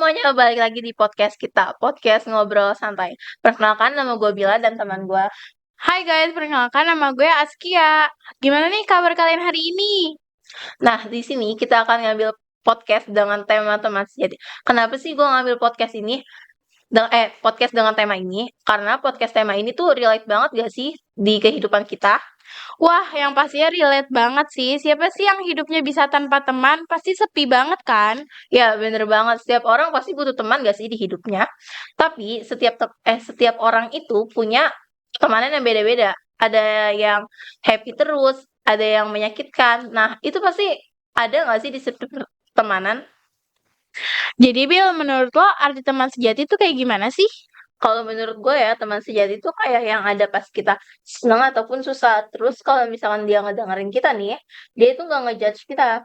semuanya, balik lagi di podcast kita, podcast ngobrol santai. Perkenalkan nama gue Bila dan teman gue. Hai guys, perkenalkan nama gue Askia. Gimana nih kabar kalian hari ini? Nah, di sini kita akan ngambil podcast dengan tema teman sejati. Kenapa sih gue ngambil podcast ini? Podcast dengan tema ini? Karena podcast tema ini tuh relate banget gak sih di kehidupan kita? Wah, yang pastinya relate banget sih. Siapa sih yang hidupnya bisa tanpa teman? Pasti sepi banget kan? Ya, bener banget. Setiap orang pasti butuh teman gak sih di hidupnya? Tapi setiap orang itu punya temanan yang beda-beda. Ada yang happy terus, ada yang menyakitkan. Nah, itu pasti ada nggak sih di setiap temanan? Jadi Bil, menurut lo arti teman sejati itu kayak gimana sih? Kalau menurut gue ya, teman sejati itu kayak yang ada pas kita senang ataupun susah. Terus kalau misalkan dia ngedengerin kita nih, dia itu nggak ngejudge kita.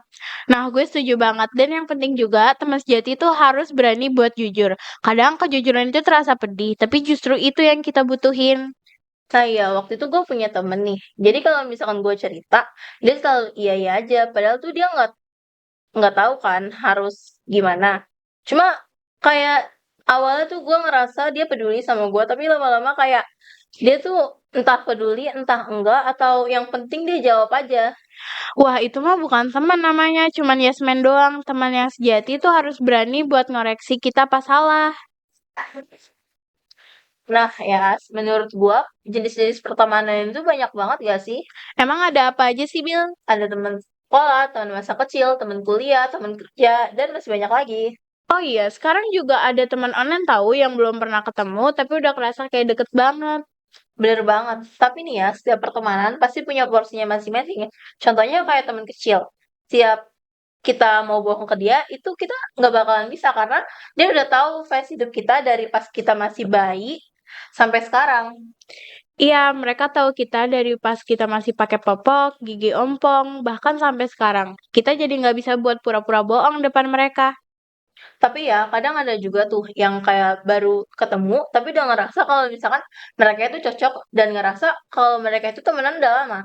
Nah, gue setuju banget. Dan yang penting juga, teman sejati itu harus berani buat jujur. Kadang kejujuran itu terasa pedih, tapi justru itu yang kita butuhin. Nah iya, waktu itu gue punya temen nih. Jadi kalau misalkan gue cerita, dia selalu iya iya aja. Padahal tuh dia nggak tahu kan harus gimana. Cuma kayak awalnya tuh gue ngerasa dia peduli sama gue, tapi lama-lama kayak dia tuh entah peduli, entah enggak, atau yang penting dia jawab aja. Wah, itu mah bukan teman namanya, cuman yes man doang. Teman yang sejati itu harus berani buat ngoreksi kita pas salah. Nah ya, menurut gue jenis-jenis pertemanan itu banyak banget gak sih? Emang ada apa aja sih, Bil? Ada teman sekolah, teman masa kecil, teman kuliah, teman kerja, dan masih banyak lagi. Oh iya, sekarang juga ada teman online tahu yang belum pernah ketemu, tapi udah kerasa kayak deket banget. Bener banget. Tapi nih ya, setiap pertemanan pasti punya porsinya masing-masing ya. Contohnya kayak teman kecil. Setiap kita mau bohong ke dia, itu kita nggak bakalan bisa karena dia udah tahu face hidup kita dari pas kita masih bayi sampai sekarang. Iya, mereka tahu kita dari pas kita masih pakai popok, gigi ompong, bahkan sampai sekarang. Kita jadi nggak bisa buat pura-pura bohong depan mereka. Tapi ya, kadang ada juga tuh yang kayak baru ketemu, tapi udah ngerasa kalau misalkan mereka itu cocok dan ngerasa kalau mereka itu temenan udah lama.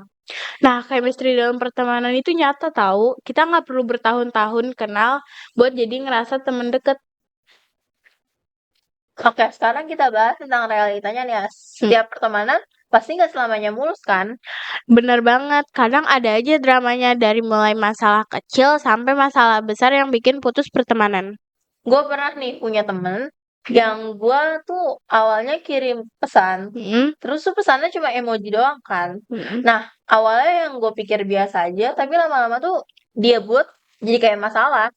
Nah, chemistry dalam pertemanan itu nyata tahu. Kita nggak perlu bertahun-tahun kenal buat jadi ngerasa temen deket. Oke, sekarang kita bahas tentang realitanya nih ya. Hmm, Setiap pertemanan pasti nggak selamanya mulus kan? bener banget, kadang ada aja dramanya dari mulai masalah kecil sampai masalah besar yang bikin putus pertemanan. Gue pernah nih punya temen yang gue tuh awalnya kirim pesan, Hmm, terus tuh pesannya cuma emoji doang kan. hmm. Nah, awalnya yang gue pikir biasa aja, tapi lama-lama tuh dia buat jadi kayak masalah.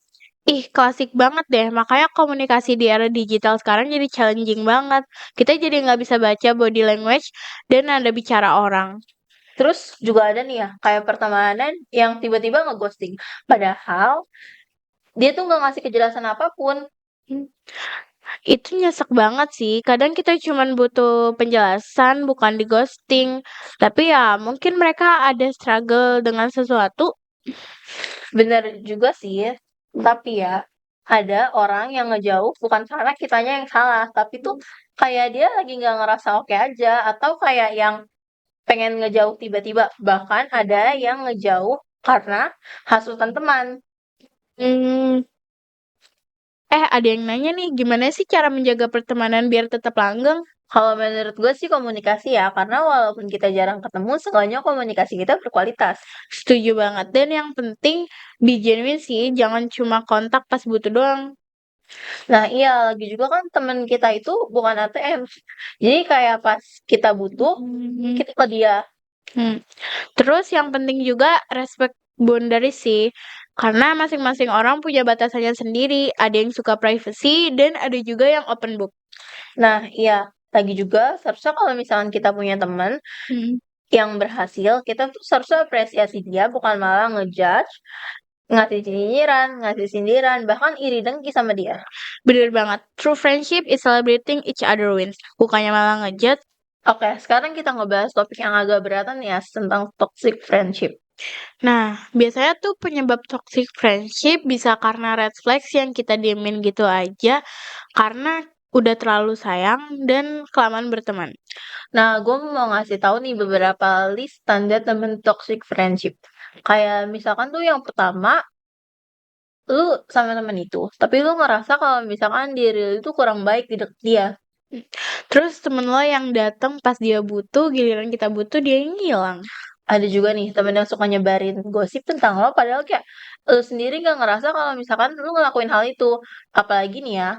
Ih, klasik banget deh. Makanya komunikasi di era digital sekarang jadi challenging banget. Kita jadi nggak bisa baca body language dan nada bicara orang. Terus juga ada nih ya, kayak pertemanan yang tiba-tiba ngeghosting. Padahal dia tuh nggak ngasih kejelasan apapun. Hmm, Itu nyesek banget sih. Kadang kita cuman butuh penjelasan, bukan di ghosting. Tapi ya mungkin mereka ada struggle dengan sesuatu. Bener juga sih, tapi ya ada orang yang ngejauh bukan karena kitanya yang salah, tapi tuh kayak dia lagi nggak ngerasa oke aja, atau kayak yang pengen ngejauh tiba-tiba. Bahkan ada yang ngejauh karena hasutan teman. Hmm, ada yang nanya nih, gimana sih cara menjaga pertemanan biar tetap langgeng? Kalau menurut gue sih komunikasi ya, karena walaupun kita jarang ketemu, seenggaknya komunikasi kita berkualitas. Setuju banget. Dan yang penting, be genuine sih. Jangan cuma kontak pas butuh doang. Nah iya, lagi juga kan teman kita itu bukan ATM. Jadi kayak pas kita butuh, Hmm. kita ke dia. Hmm. Terus yang penting juga respect boundaries sih. Karena masing-masing orang punya batasannya sendiri. Ada yang suka privacy dan ada juga yang open book. Nah, iya, lagi juga seharusnya kalau misalkan kita punya teman Hmm. yang berhasil, kita tuh seharusnya apresiasi dia, bukan malah ngejudge, ngasih nyinyiran, ngasih sindiran, bahkan iri dengki sama dia. Bener banget. True friendship is celebrating each other wins. Bukannya malah ngejudge. Oke, sekarang kita ngebahas topik yang agak beratan ya, tentang toxic friendship. Nah, biasanya tuh penyebab toxic friendship bisa karena red flags yang kita diemin gitu aja. Karena udah terlalu sayang dan kelamaan berteman. Nah, gue mau ngasih tahu nih beberapa list tanda temen toxic friendship. Kayak misalkan tuh yang pertama, lu sama temen itu, tapi lu ngerasa kalau misalkan diri lu itu kurang baik di deket dia. Terus temen lo yang datang pas dia butuh, giliran kita butuh dia yang ngilang. Ada juga nih temen yang suka nyebarin gosip tentang lo, padahal kayak lu sendiri nggak ngerasa kalau misalkan lu ngelakuin hal itu. Apalagi nih ya,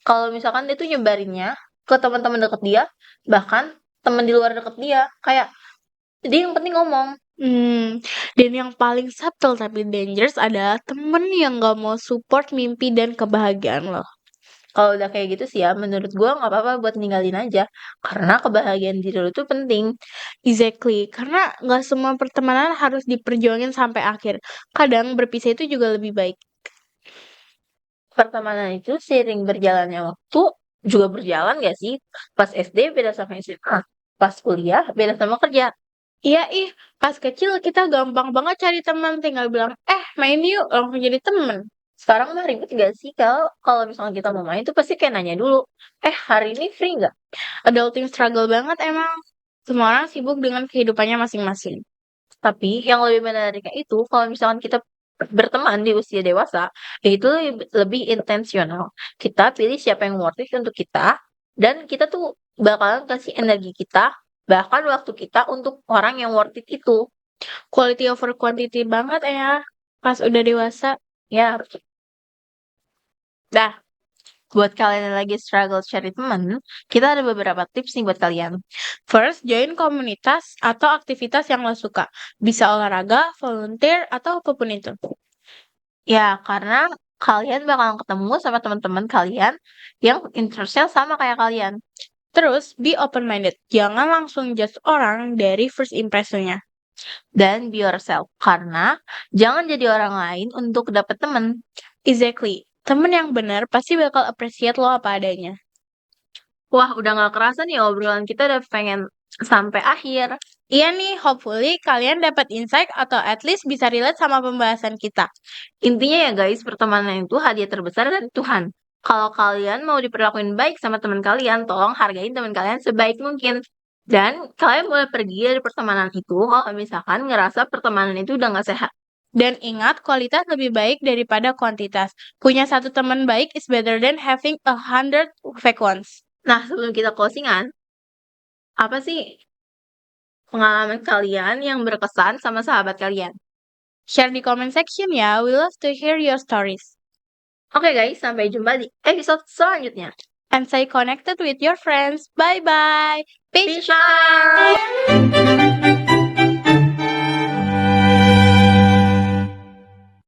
kalau misalkan dia tuh nyebarinnya ke teman-teman deket dia, bahkan temen di luar deket dia, kayak dia yang penting ngomong. Dan yang paling subtle tapi dangerous adalah temen yang gak mau support mimpi dan kebahagiaan lo. Kalau udah kayak gitu sih ya, menurut gua nggak apa-apa buat ninggalin aja, karena kebahagiaan diri lu tuh penting. Exactly, karena gak semua pertemanan harus diperjuangin sampai akhir. Kadang berpisah itu juga lebih baik. Pertemanan itu seiring berjalannya waktu juga berjalan gak sih? Pas SD beda sama SMA, pas kuliah beda sama kerja. Iya pas kecil kita gampang banget cari teman, tinggal bilang, main yuk, langsung jadi temen. Sekarang mah ribet gak sih? Kalau misalnya kita mau main tuh pasti kayak nanya dulu, hari ini free nggak? Adulting struggle banget emang. Semua orang sibuk dengan kehidupannya masing-masing. Tapi yang lebih menariknya itu kalau misalkan kita berteman di usia dewasa, itu lebih intensional. Kita pilih siapa yang worth it untuk kita, dan kita tuh bakalan kasih energi kita, bahkan waktu kita untuk orang yang worth it itu. Quality over quantity banget ya, pas udah dewasa. Ya, dah. Buat kalian yang lagi struggle cari teman, kita ada beberapa tips nih buat kalian. First, join komunitas atau aktivitas yang lo suka. Bisa olahraga, volunteer, atau apapun itu. Ya, karena kalian bakalan ketemu sama teman-teman kalian yang interestnya sama kayak kalian. Terus, be open-minded. Jangan langsung judge orang dari first impressionnya. Dan be yourself, karena jangan jadi orang lain untuk dapet temen. Exactly. Temen yang benar pasti bakal appreciate lo apa adanya. Wah, udah gak kerasa nih obrolan kita udah pengen sampai akhir. Iya nih, hopefully kalian dapat insight atau at least bisa relate sama pembahasan kita. Intinya ya guys, pertemanan itu hadiah terbesar dari Tuhan. Kalau kalian mau diperlakuin baik sama teman kalian, tolong hargain teman kalian sebaik mungkin. Dan kalian boleh pergi dari pertemanan itu kalau misalkan ngerasa pertemanan itu udah gak sehat. Dan ingat, kualitas lebih baik daripada kuantitas. Punya satu teman baik is better than having 100 fake ones. Nah, sebelum kita closingan, apa sih pengalaman kalian yang berkesan sama sahabat kalian? Share di comment section ya, we love to hear your stories. Oke guys, sampai jumpa di episode selanjutnya. And stay connected with your friends. Bye-bye. Peace out!